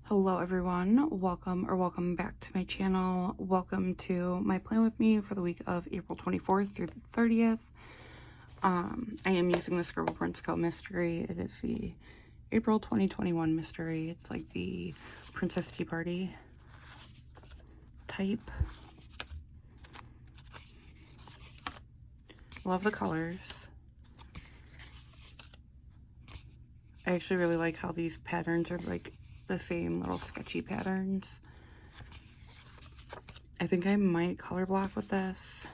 Hello everyone, welcome back to my channel. Welcome to my plan with me for the week of April 24th through the 30th. I am using the Scribble Prince Co. mystery. It is the April 2021 mystery. It's like the Princess Tea Party type. Love the colors. I actually really like how these patterns are like the same little sketchy patterns. I think I might color block with this,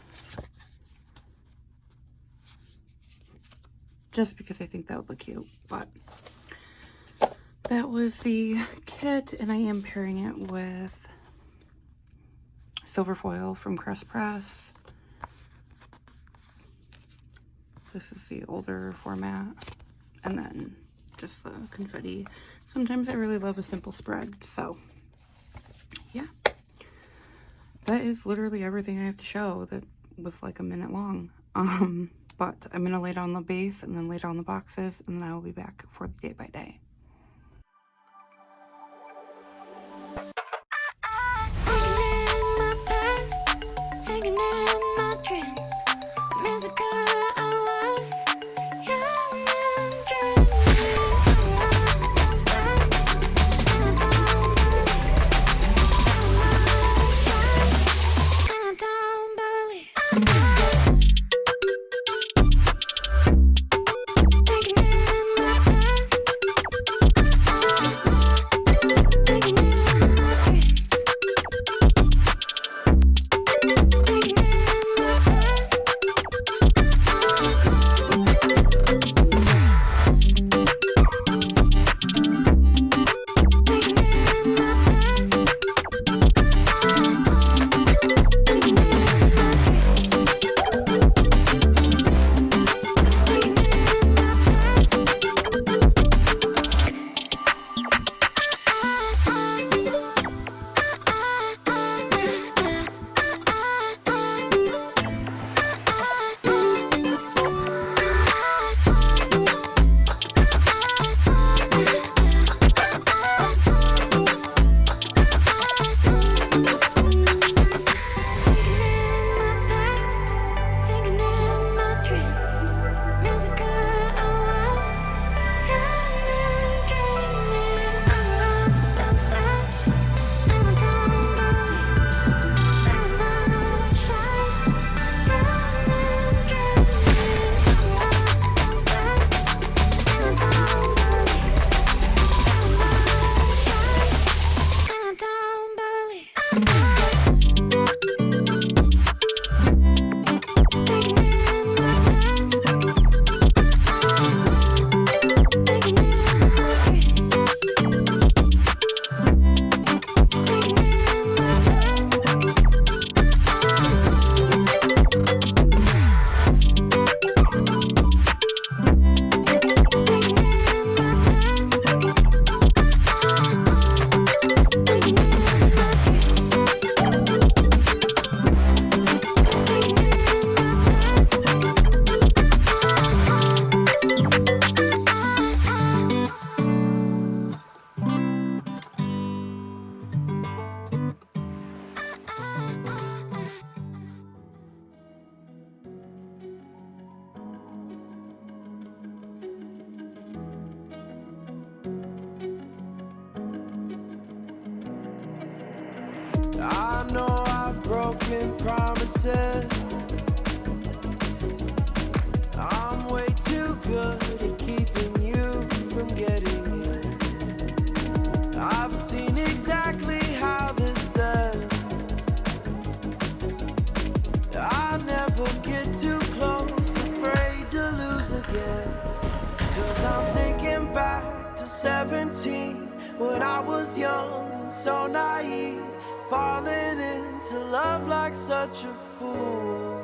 just because I think that would look cute. But that was the kit, and I am pairing it with silver foil from Crest Press. This is the older format, and then just the confetti. Sometimes I really love a simple spread, so yeah. That is literally everything I have to show. That was like a minute long. But I'm gonna lay down the base and then lay down the boxes, and then I will be back for the day by day. I know I've broken promises. I'm way too good at keeping you from getting in. I've seen exactly how this ends. I never get too close, afraid to lose again. 'Cause I'm thinking back to 17, when I was young and so naive, falling into love like such a fool.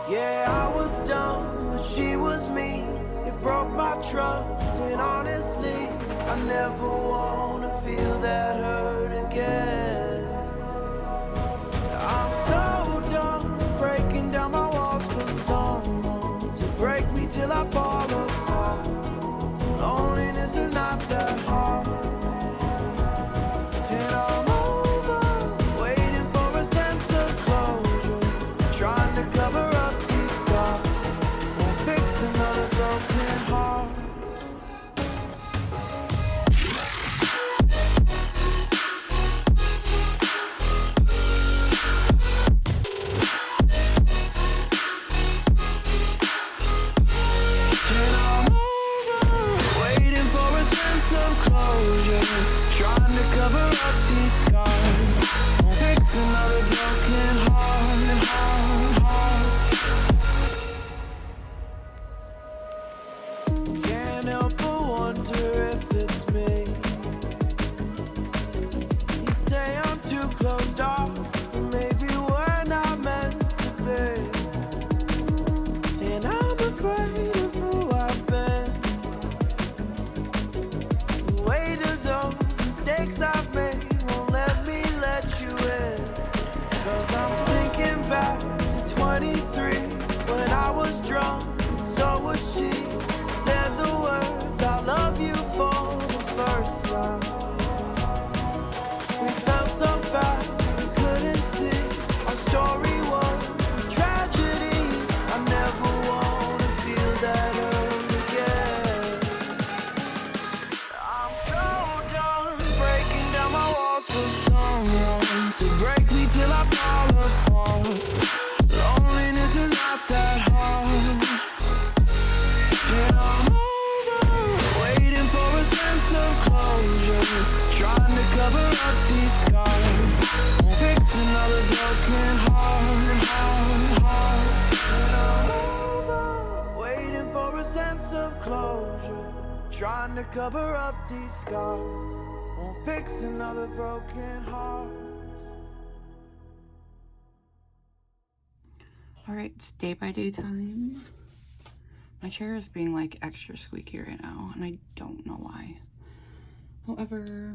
Yeah, I was dumb, but she was me. It broke my trust, and honestly, I never wanna feel that hurt again. I'm so done breaking down my walls for someone to break me till I fall apart. Loneliness is not that hard. closed off. Maybe we're not meant to be. And I'm afraid of who I've been. The weight of those mistakes I've made won't let me let you in. 'Cause I'm thinking back to 23, when I was drunk and so was she. Said the words I love you for the first time. We felt so fast we couldn't see. Our story was a tragedy. I never wanna feel that hurt again. I'm so done breaking down my walls for someone to break me till I fall apart. Loneliness is not that hard. And I'm over waiting for a sense of closure, trying to cover up these scars, fix another broken heart. And I'm over waiting for a sense of closure, trying to cover up these scars, won't fix another broken heart. Alright, it's day by day time. My chair is being like extra squeaky right now, and I don't know why. However,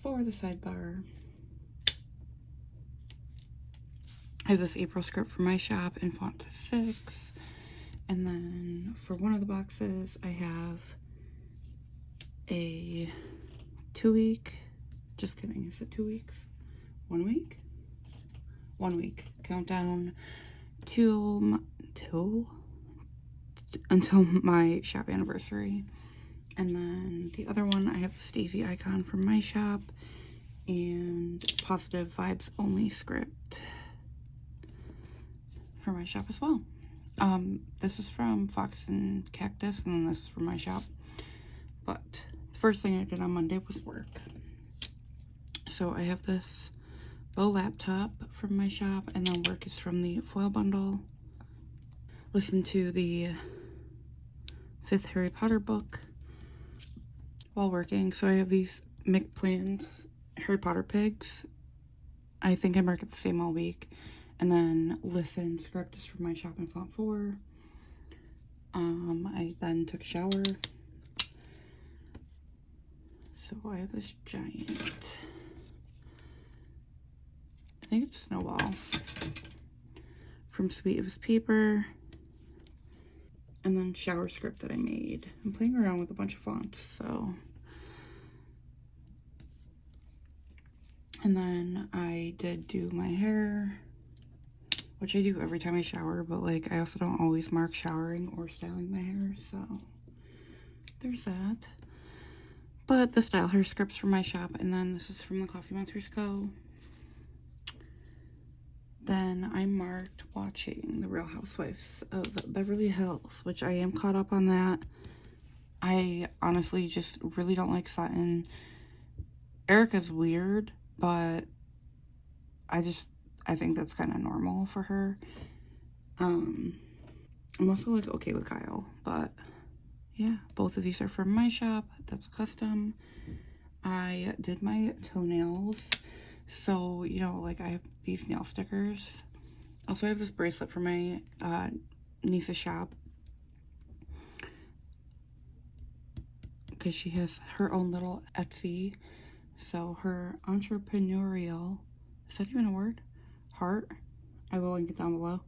for the sidebar, I have this April script for my shop in font 6, and then for one of the boxes I have a 2-week, just kidding, is it 2 weeks? 1 week? 1 week countdown until my shop anniversary. And then the other one, I have the Stacey icon from my shop and Positive Vibes Only script for my shop as well. This is from Fox and Cactus, and then this is from my shop. But the first thing I did on Monday was work. So I have this Bow laptop from my shop, and then work is from the foil bundle. Listen to the 5th Harry Potter book while working. So I have these McPlans Harry Potter pigs. I think I mark it the same all week. And then listen script is from my shop in font 4. I then took a shower. So I have this giant, I think it's Snowball from Sweet It Was Paper. And then shower script that I made. I'm playing around with a bunch of fonts, so. And then I did do my hair, which I do every time I shower, but like I also don't always mark showering or styling my hair, so there's that. But the style hair script's from my shop, and then this is from the Coffee Monsters Co. Then I marked watching The Real Housewives of Beverly Hills, which I am caught up on that. I honestly just really don't like Sutton. Erica's weird, but I think that's kind of normal for her. I'm also like okay with Kyle, but yeah, both of these are from my shop. That's custom. I did my toenails. So, you know, like I have these nail stickers. Also, I have this bracelet from my niece's shop, because she has her own little Etsy. So her entrepreneurial, is that even a word? Heart? I will link it down below.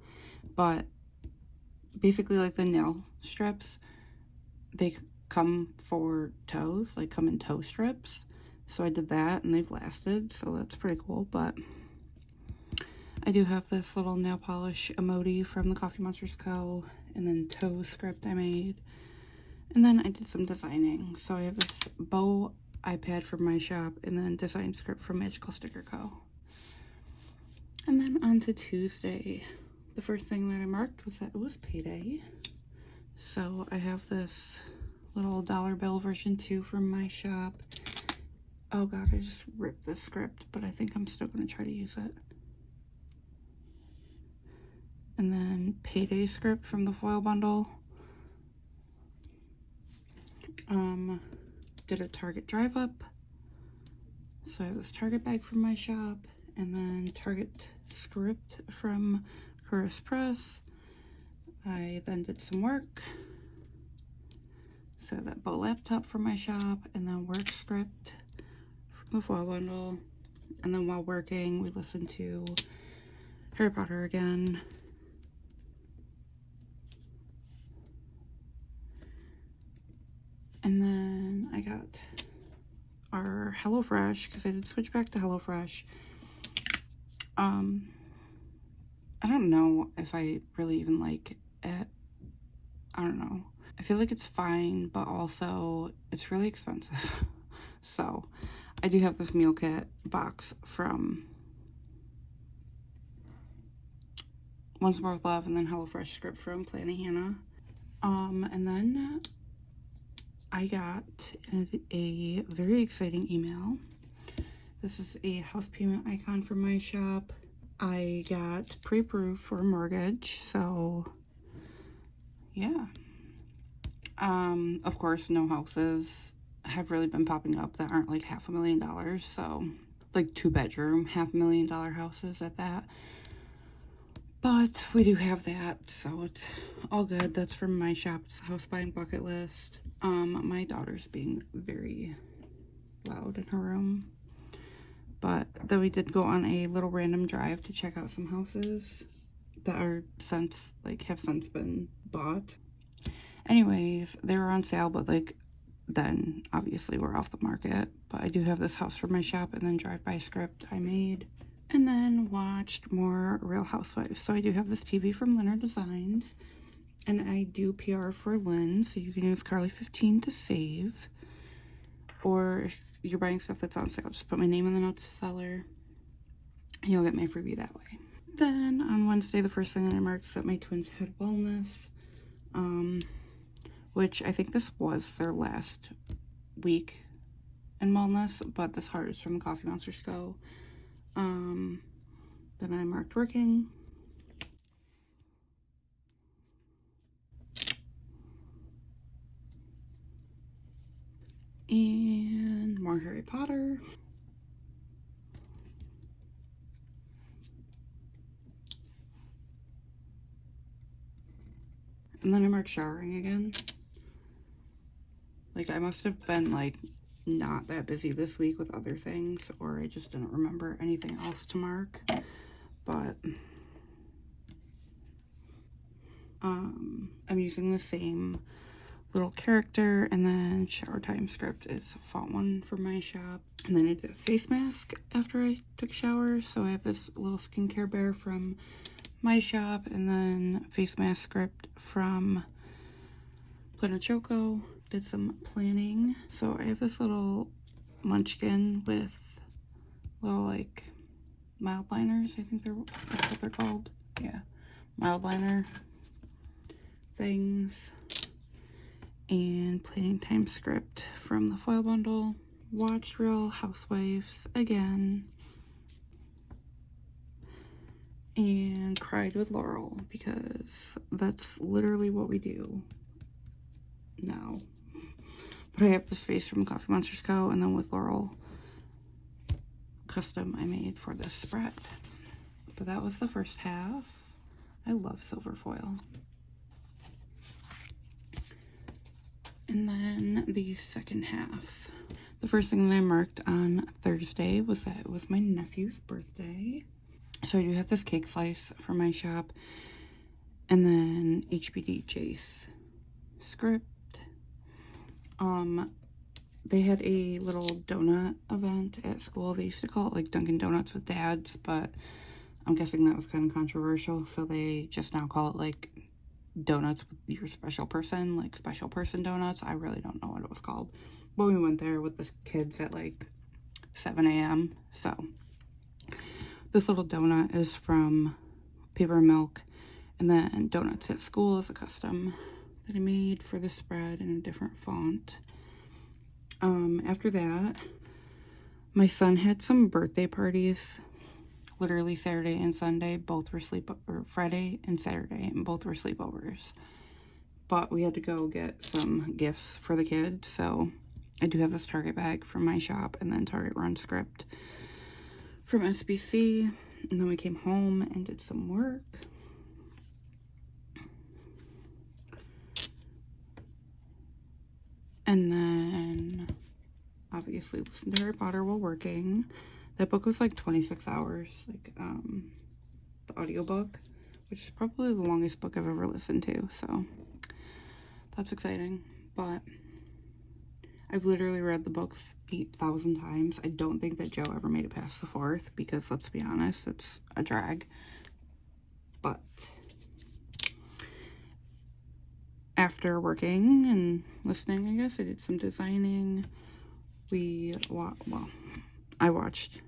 But basically like the nail strips, they come for toes, like come in toe strips. So I did that, and they've lasted, so that's pretty cool. But I do have this little nail polish emoji from the Coffee Monsters Co. And then toe script I made. And then I did some designing. So I have this bow iPad from my shop, and then design script from Magical Sticker Co. And then on to Tuesday. The first thing that I marked was that it was payday. So I have this little dollar bill version 2 from my shop. Oh god, I just ripped this script, but I think I'm still going to try to use it. And then payday script from the foil bundle. Did a Target drive up. So I have this Target bag from my shop, and then Target script from Chorus Press. I then did some work. So that bow laptop for my shop, and then work script from the foil bundle. And then while working, we listened to Harry Potter again. And then I got our HelloFresh, because I did switch back to HelloFresh. I don't know if I really even like it. I don't know. I feel like it's fine, but also it's really expensive. So I do have this meal kit box from Once More with Love, and then HelloFresh script from Planet Hannah. And then I got a very exciting email. This is a house payment icon from my shop. I got pre-approved for a mortgage, so yeah. Of course, no houses have really been popping up that aren't like $500,000, so like 2-bedroom $500,000 houses at that. But we do have that, so it's all good. That's from my shop's house buying bucket list. My daughter's being very loud in her room. But then we did go on a little random drive to check out some houses that are have since been bought. Anyways, they were on sale, but like then obviously we're off the market. But I do have this house for my shop, and then drive-by script I made. And then watched more Real Housewives. So I do have this TV from LYNNERDESIGNS, and I do PR for Lynn, so you can use Carly15 to save. Or if you're buying stuff that's on sale, just put my name in the notes to seller, and you'll get my freebie that way. Then on Wednesday, the first thing that I marked is that my twins had wellness, which I think this was their last week in wellness, but this heart is from the Coffee Monsters Co. Then I marked working. And more Harry Potter. And then I marked showering again. Like, I must have been like not that busy this week with other things, or I just didn't remember anything else to mark. But I'm using the same little character, and then shower time script is a font one for my shop. And then I did a face mask after I took a shower, so I have this little skincare bear from my shop, and then face mask script from Planet Choco. Did some planning, so I have this little munchkin with little like mild liners. I think that's what they're called. Yeah, mild liner things. And planning time script from the foil bundle. Watched Real Housewives again. And cried with Laurel, because that's literally what we do now. But I have this face from Coffee Monsters Co. and then with Laurel custom I made for this spread. But that was the first half. I love silver foil. And then the second half. The first thing that I marked on Thursday was that it was my nephew's birthday. So I do have this cake slice from my shop. And then HBD Jace script. They had a little donut event at school. They used to call it like Dunkin' Donuts with Dads, but I'm guessing that was kind of controversial, so they just now call it like donuts with your special person, like special person donuts. I really don't know what it was called, but we went there with the kids at like 7 a.m. So this little donut is from Paper and Milk, and then Donuts at School is a custom that I made for the spread in a different font. After that, my son had some birthday parties, literally Saturday and Sunday. Both were Friday and Saturday, and both were sleepovers. But we had to go get some gifts for the kids, so I do have this Target bag from my shop, and then Target Run script from SBC, and then we came home and did some work. And then obviously listened to Harry Potter while working. That book was like 26 hours, like the audiobook, which is probably the longest book I've ever listened to, so that's exciting. But I've literally read the books 8,000 times. I don't think that Joe ever made it past the 4th, because let's be honest, it's a drag. But after working and listening, I guess, I did some designing. I watched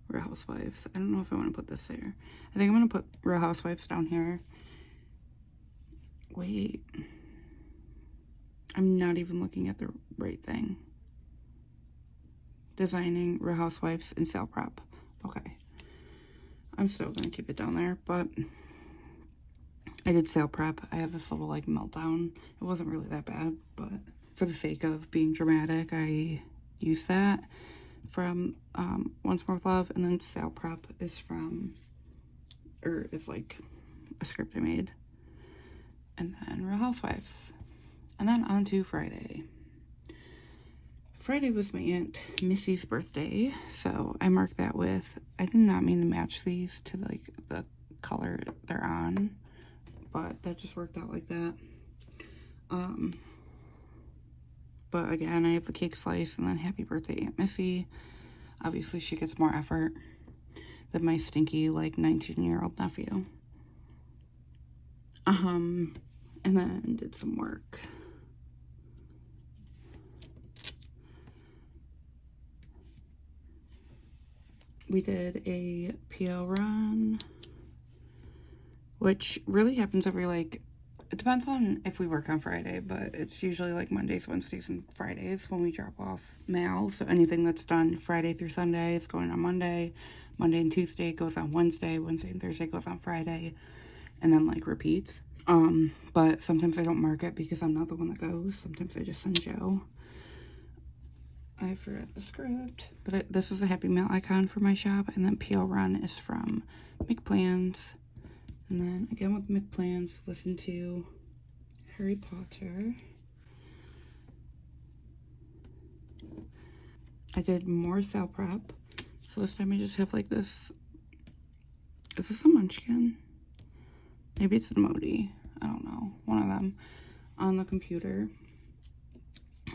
Real Housewives. I don't know if I want to put this there. I think I'm going to put Real Housewives down here. Wait. I'm not even looking at the right thing. Designing, Real Housewives, and sale prep. Okay. I'm still going to keep it down there, but I did sale prep. I have this little, like, meltdown. It wasn't really that bad, but for the sake of being dramatic, I used that from Once More with Love, and then sale prep is like a script I made, and then Real Housewives, and then on to Friday. Friday was my Aunt Missy's birthday, so I marked that with, I did not mean to match these to like the color they're on, but that just worked out like that. But again, I have the cake slice and then happy birthday Aunt Missy. Obviously she gets more effort than my stinky like 19-year-old nephew. And then did some work. We did a PO run, which really happens every, like, it depends on if we work on Friday, but it's usually like Mondays, Wednesdays, and Fridays when we drop off mail. So anything that's done Friday through Sunday is going on Monday. Monday and Tuesday goes on Wednesday. Wednesday and Thursday goes on Friday. And then, like, repeats. But sometimes I don't mark it because I'm not the one that goes. Sometimes I just send Joe. I forgot the script, but this is a Happy Mail icon for my shop, and then PO Run is from McPlans. And then again with McPlans, listen to Harry Potter. I did more sale prep, so this time I just have like this. Is this a Munchkin? Maybe it's an emoji. I don't know. One of them on the computer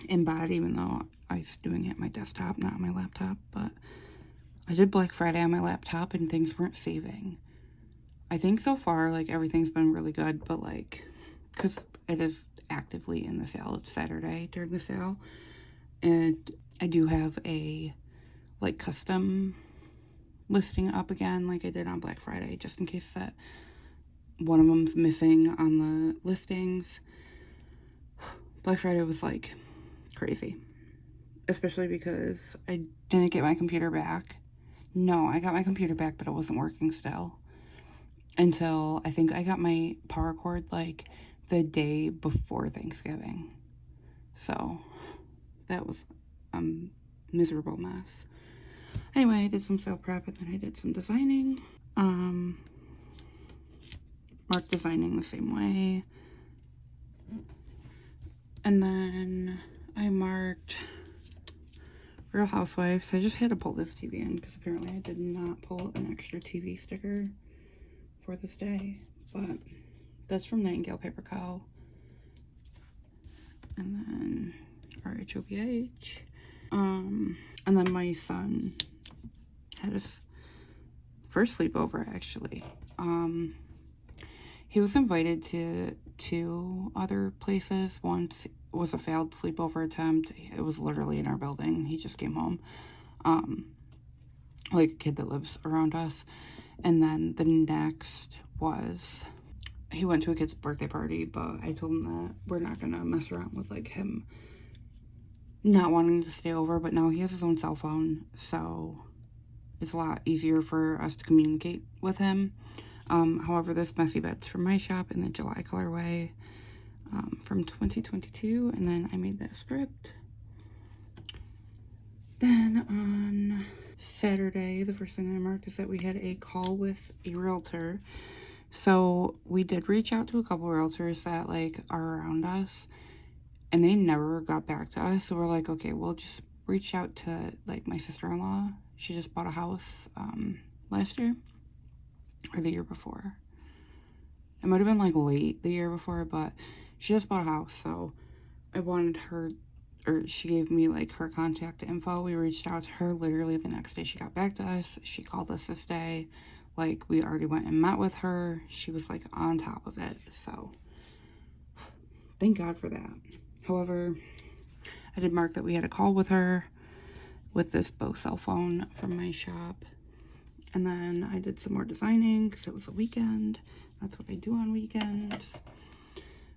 in bed, even though I was doing it at my desktop, not on my laptop. But I did Black Friday on my laptop and things weren't saving. I think so far, like, everything's been really good, but, like, because it is actively in the sale. It's Saturday during the sale. And I do have a, like, custom listing up again like I did on Black Friday, just in case that one of them's missing on the listings. Black Friday was, like, crazy. Especially because I didn't get my computer back. No, I got my computer back, but it wasn't working still. Until I think I got my power cord, like, the day before Thanksgiving. So, that was a miserable mess. Anyway, I did some sale prep, and then I did some designing. Marked designing the same way. And then I marked Real Housewives. I just had to pull this TV in because apparently I did not pull an extra TV sticker for this day. But that's from Nightingale Paper Co. And then RHOBH. And then my son had his first sleepover, actually. He was invited to 2 other places. Once was a failed sleepover attempt. It was literally in our building. He just came home. Like a kid that lives around us. And then the next was, he went to a kid's birthday party, but I told him that we're not gonna mess around with, like, him not wanting to stay over. But now he has his own cell phone, so it's a lot easier for us to communicate with him. However, this Messy Bed's from my shop in the July colorway, from 2022, and then I made that script. Then on Saturday, the first thing I marked is that we had a call with a realtor. So we did reach out to a couple realtors that like are around us, and they never got back to us. So we're like, okay, we'll just reach out to like my sister-in-law. She just bought a house last year or the year before. It might have been like late the year before, but she just bought a house. So I wanted her, or she gave me like her contact info. We reached out to her literally the next day she got back to us. She called us this day. Like, we already went and met with her. She was like on top of it. So thank God for that. However, I did mark that we had a call with her with this Bo cell phone from my shop. And then I did some more designing because it was a weekend. That's what I do on weekends.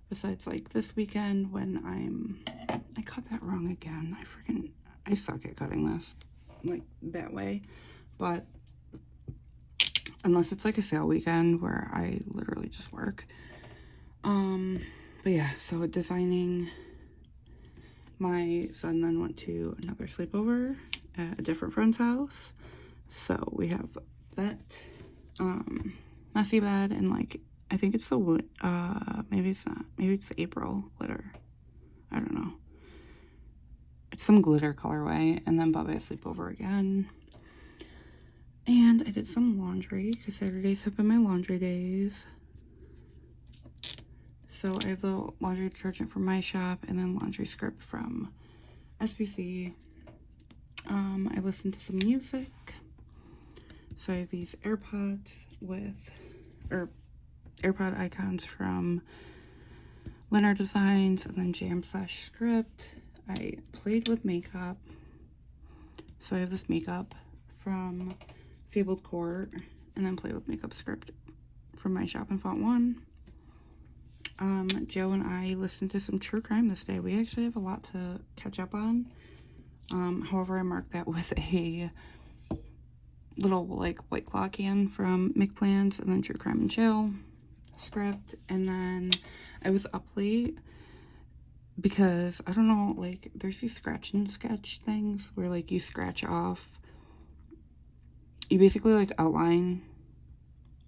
Besides like this weekend when I cut that wrong again. I suck at cutting this like that way. But unless it's like a sale weekend where I literally just work. But yeah, so designing, my son then went to another sleepover at a different friend's house. So we have that messy bed and like, I think it's the maybe it's not, maybe it's the April glitter. I don't know. It's some glitter colorway. And then Bubba sleepover again. And I did some laundry because Saturdays have been my laundry days. So I have the laundry detergent from my shop and then laundry script from SPC. I listened to some music. So I have these AirPods AirPod icons from LYNNERDESIGNS and then Jam/Script. I played with makeup. So I have this makeup from Fabled Court and then Play with Makeup Script from my shop in Font 1. Joe and I listened to some true crime this day. We actually have a lot to catch up on. However, I marked that with a little like White Claw can from McPlans and then True Crime and Chill script. And then I was up late because I don't know, like there's these scratch and sketch things where like you scratch off, you basically like outline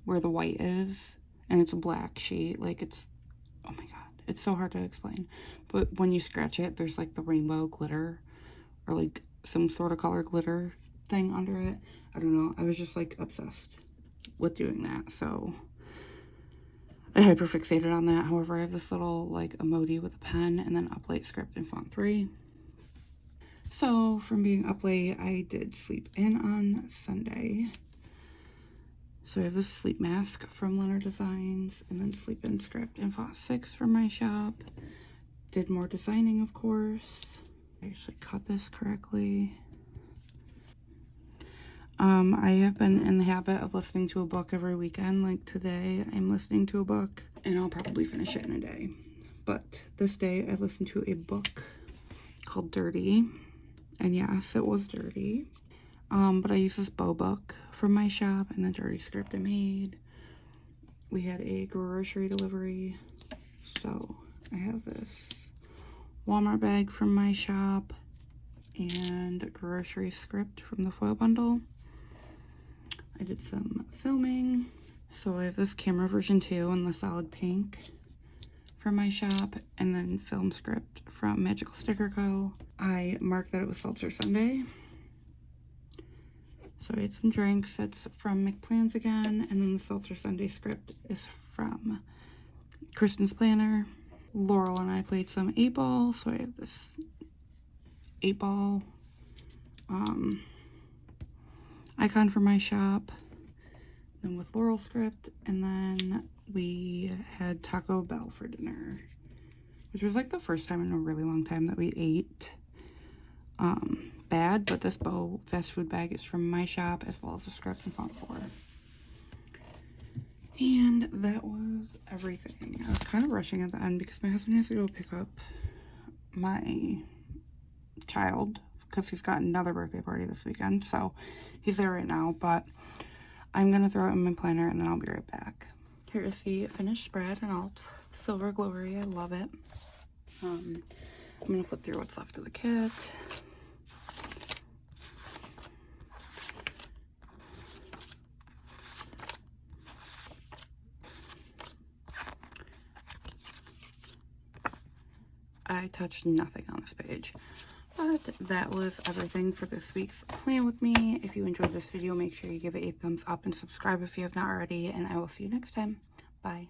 where the white is and it's a black sheet. Like it's, oh my god, it's so hard to explain. But when you scratch it, there's like the rainbow glitter or like some sort of color glitter thing under it. I don't know, I was just like obsessed with doing that, so I hyperfixated on that. However, I have this little like emoji with a pen and then up late script in Font 3. So from being up late, I did sleep in on Sunday. So I have this sleep mask from LYNNERDESIGNS and then sleep in script in Font 6 from my shop. Did more designing, of course. I actually cut this correctly. I have been in the habit of listening to a book every weekend. Like today, I'm listening to a book and I'll probably finish it in a day. But this day, I listened to a book called Dirty. And yes, it was dirty. But I used this Bo book from my shop and the dirty script I made. We had a grocery delivery. So I have this Walmart bag from my shop and a grocery script from the foil bundle. I did some filming. So I have this camera version 2 in the solid pink from my shop and then film script from Magical Sticker Co. I marked that it was Seltzer Sunday. So I had some drinks. That's from McPlans again. And then the Seltzer Sunday script is from Kristen's Planner. Laurel and I played some 8-ball. So I have this 8-ball icon for my shop. Then with Laurel script. And then we had Taco Bell for dinner, which was like the first time in a really long time that we ate bad. But this Bo fast food bag is from my shop as well as the script in Font 4. And that was everything. I was kind of rushing at the end because my husband has to go pick up my child because he's got another birthday party this weekend. So he's there right now, but I'm going to throw it in my planner and then I'll be right back. Here's the finished spread and all silver glory. I love it. I'm going to flip through what's left of the kit. I touched nothing on this page. But that was everything for this week's Plan With Me. If you enjoyed this video, make sure you give it a thumbs up and subscribe if you have not already, and I will see you next time. Bye.